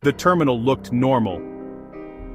The terminal looked normal.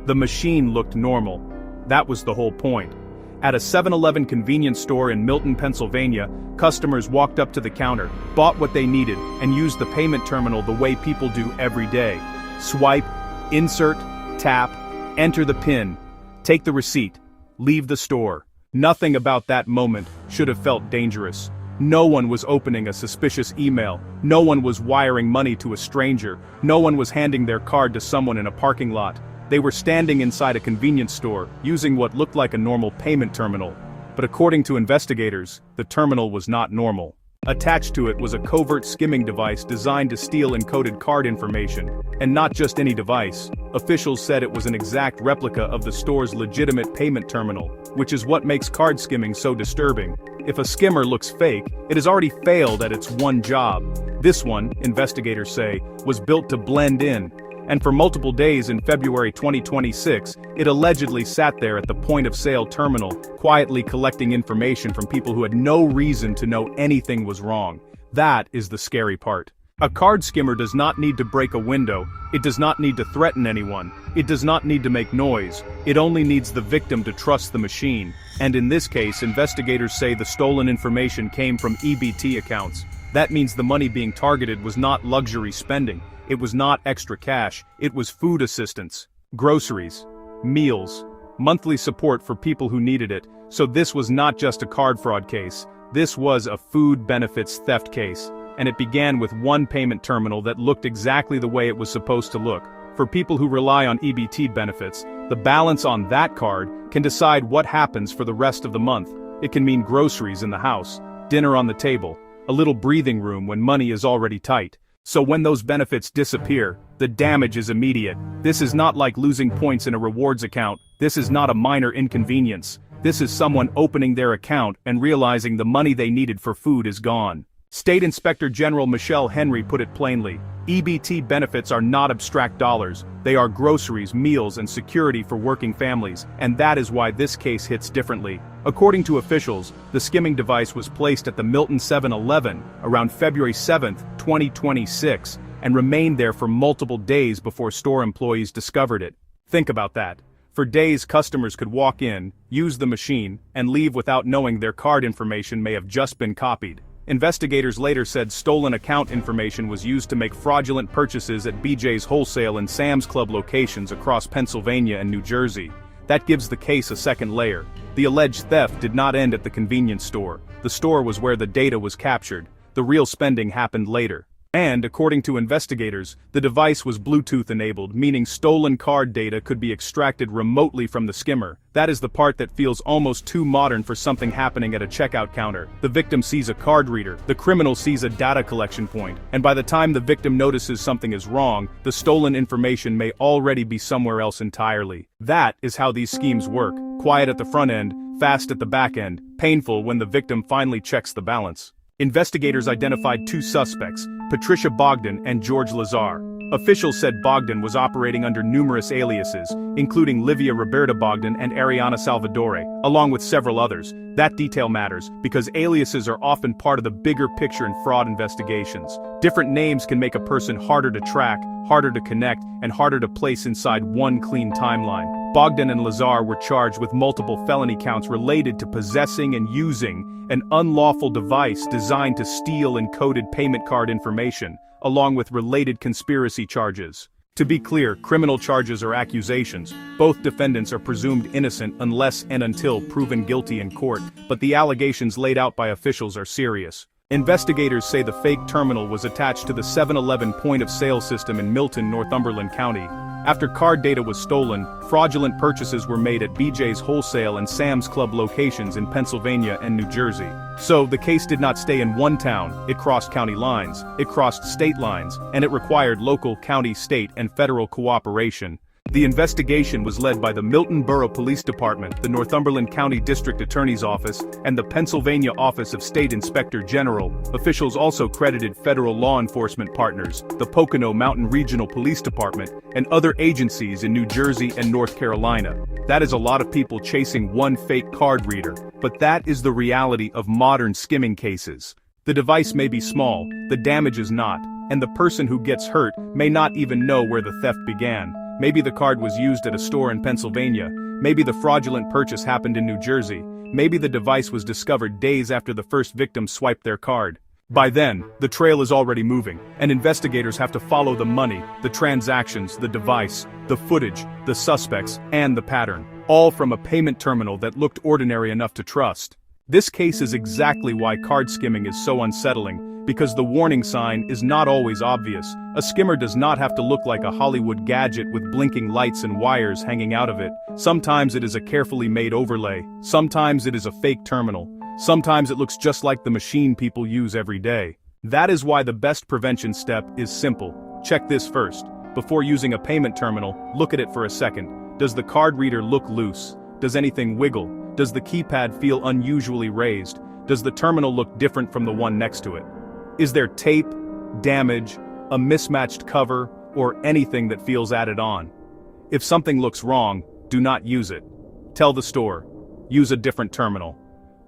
The machine looked normal. That was the whole point. At a 7-Eleven convenience store in Milton, Pennsylvania, customers walked up to the counter, bought what they needed, and used the payment terminal the way people do every day. Swipe, insert, tap, enter the PIN, take the receipt, leave the store. Nothing about that moment should have felt dangerous. No one was opening a suspicious email. No one was wiring money to a stranger. No one was handing their card to someone in a parking lot. They were standing inside a convenience store, using what looked like a normal payment terminal. But according to investigators, the terminal was not normal. Attached to it was a covert skimming device designed to steal encoded card information. And not just any device. Officials said it was an exact replica of the store's legitimate payment terminal, which is what makes card skimming so disturbing. If a skimmer looks fake, it has already failed at its one job. This one, investigators say, was built to blend in. And for multiple days in February 2026, it allegedly sat there at the point-of-sale terminal, quietly collecting information from people who had no reason to know anything was wrong. That is the scary part. A card skimmer does not need to break a window, it does not need to threaten anyone, it does not need to make noise, it only needs the victim to trust the machine. And in this case, investigators say the stolen information came from EBT accounts. That means the money being targeted was not luxury spending. It was not extra cash, it was food assistance, groceries, meals, monthly support for people who needed it. So this was not just a card fraud case, this was a food benefits theft case. And it began with one payment terminal that looked exactly the way it was supposed to look. For people who rely on EBT benefits, the balance on that card can decide what happens for the rest of the month. It can mean groceries in the house, dinner on the table, a little breathing room when money is already tight. So when those benefits disappear, the damage is immediate. This is not like losing points in a rewards account. This is not a minor inconvenience. This is someone opening their account and realizing the money they needed for food is gone. State Inspector General Michelle Henry put it plainly, EBT benefits are not abstract dollars, they are groceries, meals, and security for working families, and that is why this case hits differently. According to officials, the skimming device was placed at the Milton 7-Eleven around February 7, 2026, and remained there for multiple days before store employees discovered it. Think about that. For days, customers could walk in, use the machine, and leave without knowing their card information may have just been copied. Investigators later said stolen account information was used to make fraudulent purchases at BJ's Wholesale and Sam's Club locations across Pennsylvania and New Jersey. That gives the case a second layer. The alleged theft did not end at the convenience store. The store was where the data was captured. The real spending happened later. And, according to investigators, the device was Bluetooth-enabled, meaning stolen card data could be extracted remotely from the skimmer. That is the part that feels almost too modern for something happening at a checkout counter. The victim sees a card reader, the criminal sees a data collection point, and by the time the victim notices something is wrong, the stolen information may already be somewhere else entirely. That is how these schemes work. Quiet at the front end, fast at the back end, painful when the victim finally checks the balance. Investigators identified two suspects, Patricia Bogdan and George Lazar. Officials said Bogdan was operating under numerous aliases, including Livia Roberta Bogdan and Ariana Salvadore, along with several others. That detail matters, because aliases are often part of the bigger picture in fraud investigations. Different names can make a person harder to track, harder to connect, and harder to place inside one clean timeline. Bogdan and Lazar were charged with multiple felony counts related to possessing and using an unlawful device designed to steal encoded payment card information, along with related conspiracy charges. To be clear, criminal charges are accusations. Both defendants are presumed innocent unless and until proven guilty in court, but the allegations laid out by officials are serious. Investigators say the fake terminal was attached to the 7-Eleven point-of-sale system in Milton, Northumberland County. After card data was stolen, fraudulent purchases were made at BJ's Wholesale and Sam's Club locations in Pennsylvania and New Jersey. So, the case did not stay in one town, it crossed county lines, it crossed state lines, and it required local, county, state, and federal cooperation. The investigation was led by the Milton Borough Police Department, the Northumberland County District Attorney's Office, and the Pennsylvania Office of State Inspector General. Officials also credited federal law enforcement partners, the Pocono Mountain Regional Police Department, and other agencies in New Jersey and North Carolina. That is a lot of people chasing one fake card reader, but that is the reality of modern skimming cases. The device may be small, the damage is not. and the person who gets hurt may not even know where the theft began. Maybe the card was used at a store in Pennsylvania. Maybe the fraudulent purchase happened in New Jersey. Maybe the device was discovered days after the first victim swiped their card. By then, the trail is already moving, and investigators have to follow the money, the transactions, the device, the footage, the suspects, and the pattern, all from a payment terminal that looked ordinary enough to trust. This case is exactly why card skimming is so unsettling, because the warning sign is not always obvious. A skimmer does not have to look like a Hollywood gadget with blinking lights and wires hanging out of it. Sometimes it is a carefully made overlay. Sometimes it is a fake terminal. Sometimes it looks just like the machine people use every day. That is why the best prevention step is simple. Check this first. Before using a payment terminal, look at it for a second. Does the card reader look loose? Does anything wiggle? Does the keypad feel unusually raised? Does the terminal look different from the one next to it? Is there tape, damage, a mismatched cover, or anything that feels added on? If something looks wrong, do not use it. Tell the store. Use a different terminal.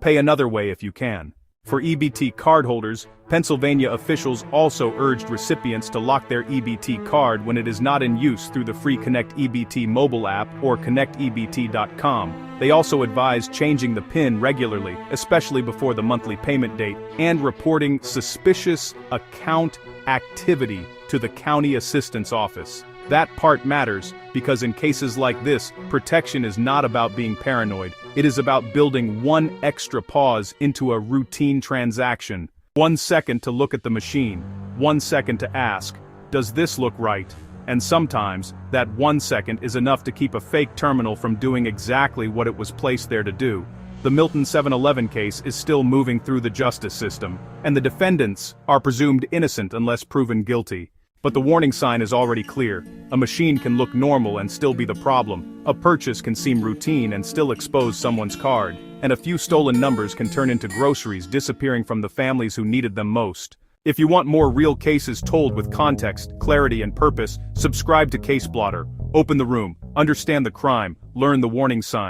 Pay another way if you can. For EBT cardholders, Pennsylvania officials also urged recipients to lock their EBT card when it is not in use through the free Connect EBT mobile app or connectebt.com. They also advise changing the PIN regularly, especially before the monthly payment date, and reporting suspicious account activity to the County Assistance Office. That part matters, because in cases like this, protection is not about being paranoid. It is about building one extra pause into a routine transaction. 1 second to look at the machine. 1 second to ask, does this look right? And sometimes, that 1 second is enough to keep a fake terminal from doing exactly what it was placed there to do. The Milton 7-Eleven case is still moving through the justice system, and the defendants are presumed innocent unless proven guilty. But the warning sign is already clear. A machine can look normal and still be the problem. A purchase can seem routine and still expose someone's card. And a few stolen numbers can turn into groceries disappearing from the families who needed them most. If you want more real cases told with context, clarity, and purpose, subscribe to CaseBlotter. Open the room, understand the crime, learn the warning signs.